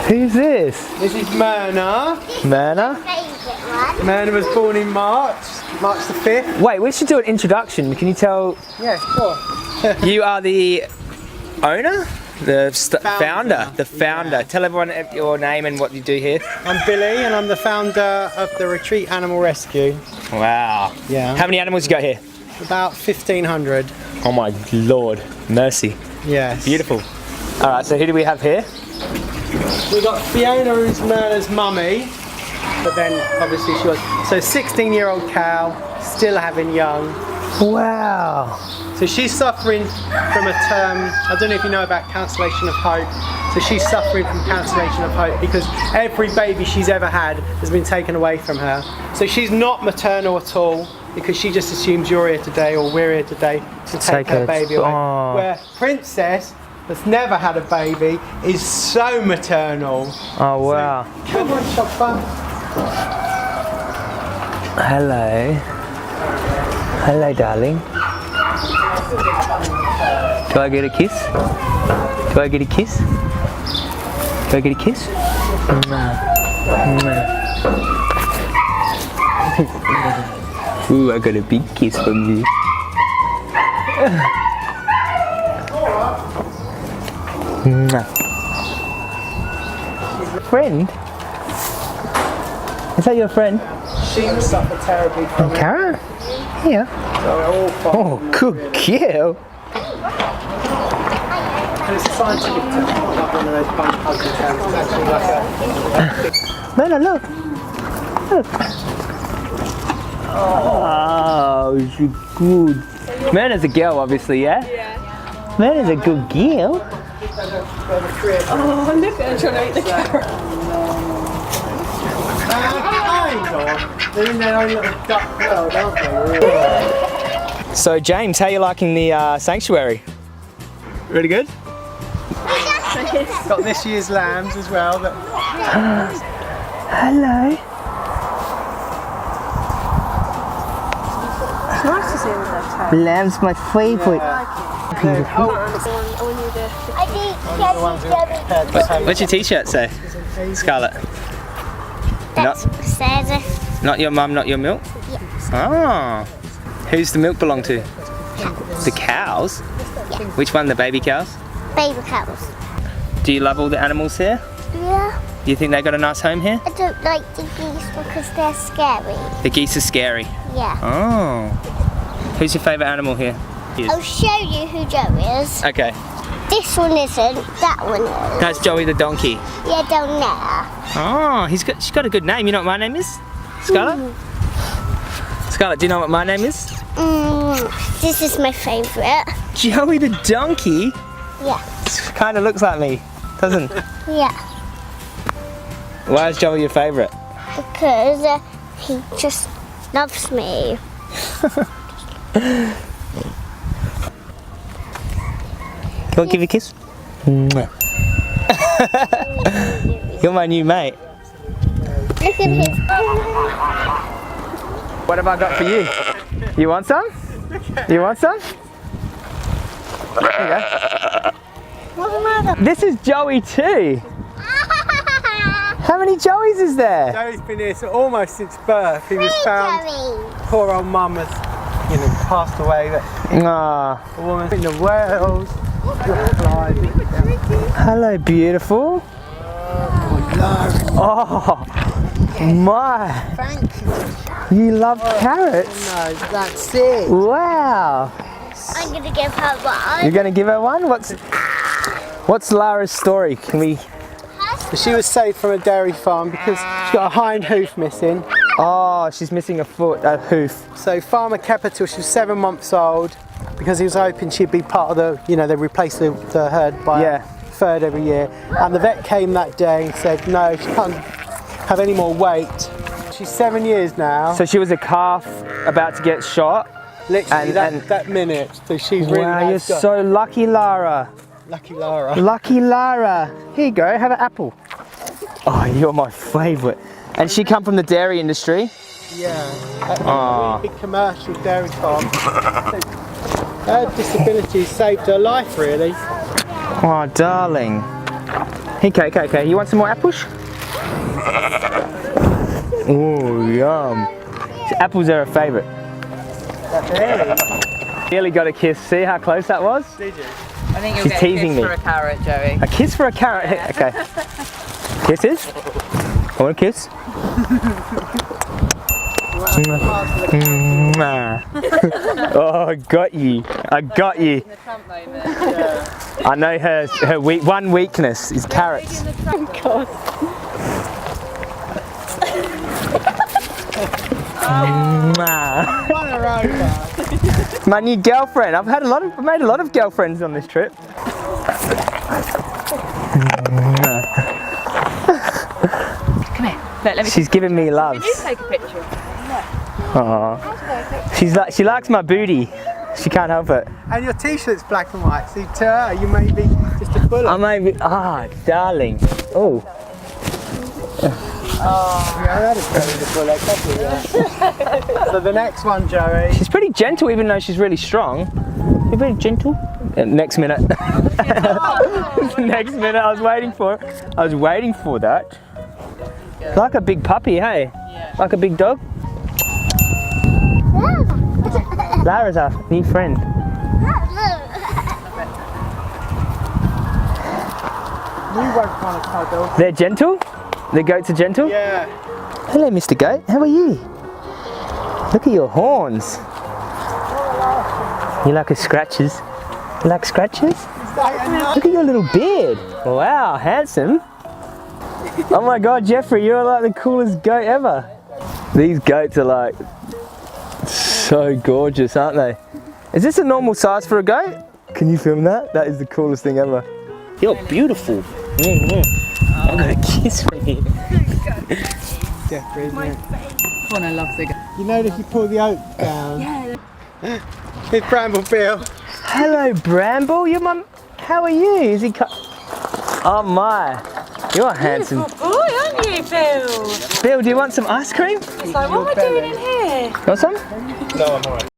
Who's this? This is Myrna. Myrna? Myrna was born in March the 5th. Wait, we should do an introduction. Can you tell? Yeah, sure. You are the owner? The founder. The founder. Yeah. Tell everyone your name and what you do here. I'm Billy and I'm the founder of the Retreat Animal Rescue. Wow. Yeah. How many animals you got here? About 1,500. Oh my lord. Mercy. Yes. Beautiful. Alright, so who do we have here? We've got Fiona, who's Myrna's mummy. But then obviously she was. So 16-year-old cow, still having young. Wow. So she's suffering from a term, I don't know if you know about cancellation of hope. So she's suffering from cancellation of hope because every baby she's ever had has been taken away from her. So she's not maternal at all because she just assumes you're here today or we're here today to take her baby away. Oh. Where Princess, that's never had a baby, is so maternal. Oh wow. So, come on, Chopper. Hello. Hello, darling. Do I get a kiss? Do I get a kiss? Do I get a kiss? Ooh, I got a big kiss from you. Friend? Is that your friend? She will suffer terribly from it. Kara? Yeah. So we're all fine. Oh, good girl. And it's a scientific term, not like one of those bunch puzzle terms. It's actually like a... Myrna, look. Look. Oh, she's good. Myrna's a girl, obviously, yeah? Yeah. Myrna's a good girl. Oh, look at her trying to eat the carrot. They're in their own little duck world, aren't they? So, James, how are you liking the sanctuary? Really good? Got this year's lambs as well. That... Hello. It's nice to see all that tail. Lamb's my favourite. What's your t-shirt say? Scarlett. Not your mum, not your milk? Yes. Oh. Who's the milk belong to? The cows? Yeah. Which one, the baby cows? Baby cows. Do you love all the animals here? Yeah. Do you think they got a nice home here? I don't like the geese because they're scary. The geese are scary. Yeah. Oh. Who's your favourite animal here? I'll show you who Joe is. Okay. This one isn't, that one is. That's Joey the donkey. Yeah, down there. Oh, she's got a good name. You know what my name is? Scarlett? Scarlett, do you know what my name is? This is my favourite. Joey the donkey? Yeah. Kind of looks like me, doesn't it? Yeah. Why is Joey your favourite? Because he just loves me. Can I give you a kiss? You're my new mate. Look at his... What have I got for you? You want some? You want some? There you go. What's the matter? This is Joey too. How many Joeys is there? Joey's been here almost since birth. He was found. Joey. Poor old mum has, passed away. But Ah. a woman in the Wales. Hello, beautiful. Oh, my. Thank you. You love carrots? No, that's it. Wow. I'm going to give her one. You're going to give her one? What's Lara's story? Can we... She was saved from a dairy farm because she's got a hind hoof missing. Oh, she's missing a hoof. So farmer kept her till she was 7 months old because he was hoping she'd be part of the, they replace the herd by a third every year. And the vet came that day and said, no, she can't have any more weight. She's 7 years now. So she was a calf about to get shot? Literally that minute. So she's really wow, you're so lucky, Lara. Lucky Lara. Lucky Lara. Here you go, have an apple. Oh, you're my favourite. And she come from the dairy industry? Yeah, a really big commercial dairy farm. Her disability saved her life, really. Oh, darling. Here Okay. You want some more apples? Oh, yum. Apples are a favourite. Nearly got a kiss. See how close that was? Did you? I think you'll She's get teasing a me. kiss for a carrot, Joey. A kiss for a carrot. Okay. Kisses? I want a kiss. Oh, I got you. I got you. In the Trump moment. I know her one weakness is carrots. Run her over. My new girlfriend. I've made a lot of girlfriends on this trip. Come here. Look, let me She's giving me love. Can you take a picture? Aww. She likes my booty. She can't help it. And your t-shirt's black and white, so to her you may be just a bullet. I may be, darling. Oh. Yeah, that is probably the bullet. So the next one, Joey. She's pretty gentle even though she's really strong. You're very gentle. Next minute. Next minute I was waiting for it. I was waiting for that. Like a big puppy, hey? Yeah. Like a big dog. Lara's our new friend. You won't want to cuddle. They're gentle? The goats are gentle? Yeah. Hello, Mr. Goat. How are you? Look at your horns. You like scratches? You like scratches? Look at your little beard. Wow, handsome. Oh my God, Jeffrey, you're like the coolest goat ever. These goats are like so gorgeous, aren't they? Is this a normal size for a goat? Can you film that? That is the coolest thing ever. You're beautiful. I got a kiss from you. Jeffrey, isn't it? Connor loves it. You know if you pull the oak down. Yeah. It's Bramble Bill. Hello, Bramble. You're my. How are you? Is he? Oh my! You're handsome. Boy, aren't you, Bill? Bill, do you want some ice cream? It's like, what am I doing in here? Want some? No, I'm alright.